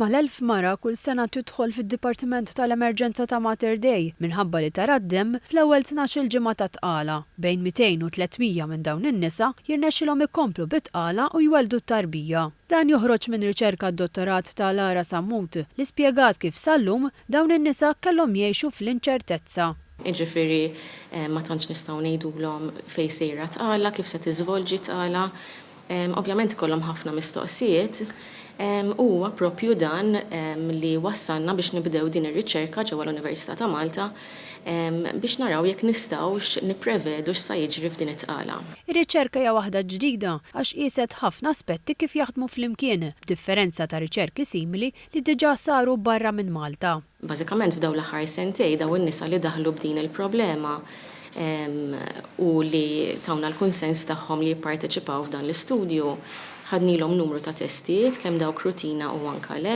Mal-1000 mara kull sena tidħol fid-Dipartiment tal-Emerġenza ta' Mater Dei minħabba li tara d-demm fl-ewwel 12 ġimgħa ta' tqala. Bejn 200 u 300 minn dawn in-nisa jirnexxilhom ikomplu bit-tqala u jweldu t-tarbija. Dan joħroġ minn riċerka d-dottorat ta' Lara Sammut li spjegat kif sal-lum dawn in-nisa kellhom jgħixu fl-inċertezza. Jiġifieri ma tantx nistgħu ngħidulhom fejn sejra tqala, kif se tiżvolġi tqala. Ovvjament ikollhom ħafna mistoqsijiet. Huwa proprju dan li wassalna biex nibdew din ir-riċerka ġewwa l-Università ta' Malta biex naraw jekk nistgħux nipprevedu x'sa jiġri f'din it-tqala. Ir-riċerka hija waħda ġdida għax qiset ħafna aspetti kif jaħdmu flimkien, b'differenza ta' riċerki simili li diġà saru barra minn Malta. Bażikament f'dawn l-aħħar sentej daw in-nisa li daħlu b'din il-problema u li tawna l-kunsens tagħhom li jipparteċipaw f'dan l-istudju ħadnilhom numru ta' testijiet kemm dawk rutina u anke le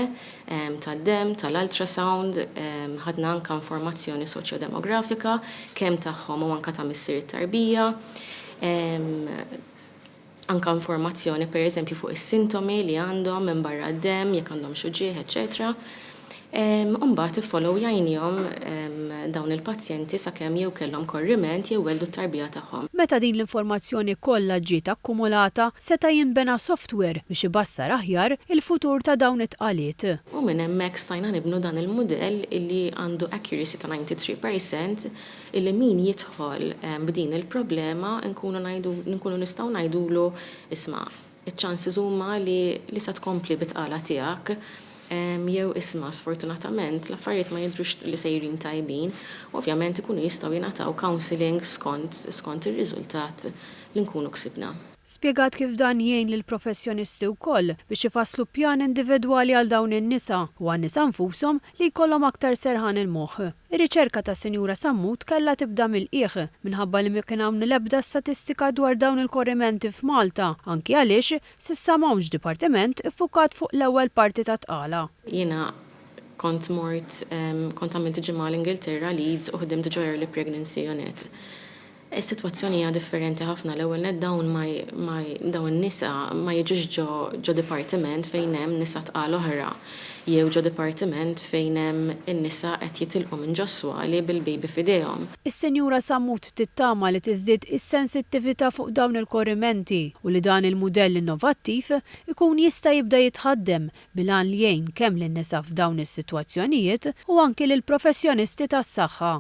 tad-demm, tal-ultrasound, ħadna anke informazzjoni soċjodemografika kemm tagħhom u anke ta' missier tarbija, anke informazzjoni pereżempju fuq is-sintomi li għandhom minn barra d-demm, jekk għandhom xi ġieħ, eċetera. Mbagħad iffollow jgħinihom dawn il-pazjenti sakemm jew kellhom korriment jew weldu t-tarbija tagħhom. Meta din l-informazzjoni kollha ġiet akkumulata, seta' jinbena software biex ibassar aħjar il-futur ta' dawn it-tqaliet. U minn hemmhekk stajna nibnu dan il-mudell illi għandu accuracy ta' 93% illi min jidħol b'din il-problema nkunu nistgħu ngħidulu isma' iċ-chances huma li se tkompli bit-tqala tiegħek. Jew isma' sfortunatament l-affarijiet ma jidhrux li sejrin tajbin, u ovvjament ikunu jistgħu jingħataw counseling skont ir-riżultat li nkunu ksibna. Spjegat kif dan jgħin lill-professjonisti wkoll biex ifasslu pjan individwali għal dawn in-nisa u għan-nisa nfushom li jkollhom aktar serħan il-moħħ. Ir-riċerka ta' Sinjura Sammut kellha tibda mill-qiegħ minħabba li ma kien hawn l-ebda statistika dwar dawn il-korrimenti f'Malta, anki għaliex s'issa m'hawnx dipartiment iffukat fuq l-ewwel parti ta' tqala. Jiena kont għamilt ġimgħa l-Ingilterra Leeds u ħdimt ġo early pregnancy unit. Is-sitwazzjoni hija differenti ħafna l-ewwel net dawn nisa ma jiġux ġo dipartiment fejn hemm nisa tqal oħra jew ġo dipartiment fejn hemm in-nisa qed jitilqu minn ġo swali bil-baby f'idejhom. Is-Sinjura Sammut tittama li tiżdied is-sensittività fuq dawn il-korrimenti u li dan il-mudell innovattiv ikun jista' jibda jitħaddem bil-għan li jgħin kemm lin-nisa f'dawn is-sitwazzjonijiet u anke lill-professjonisti tas-saħħa.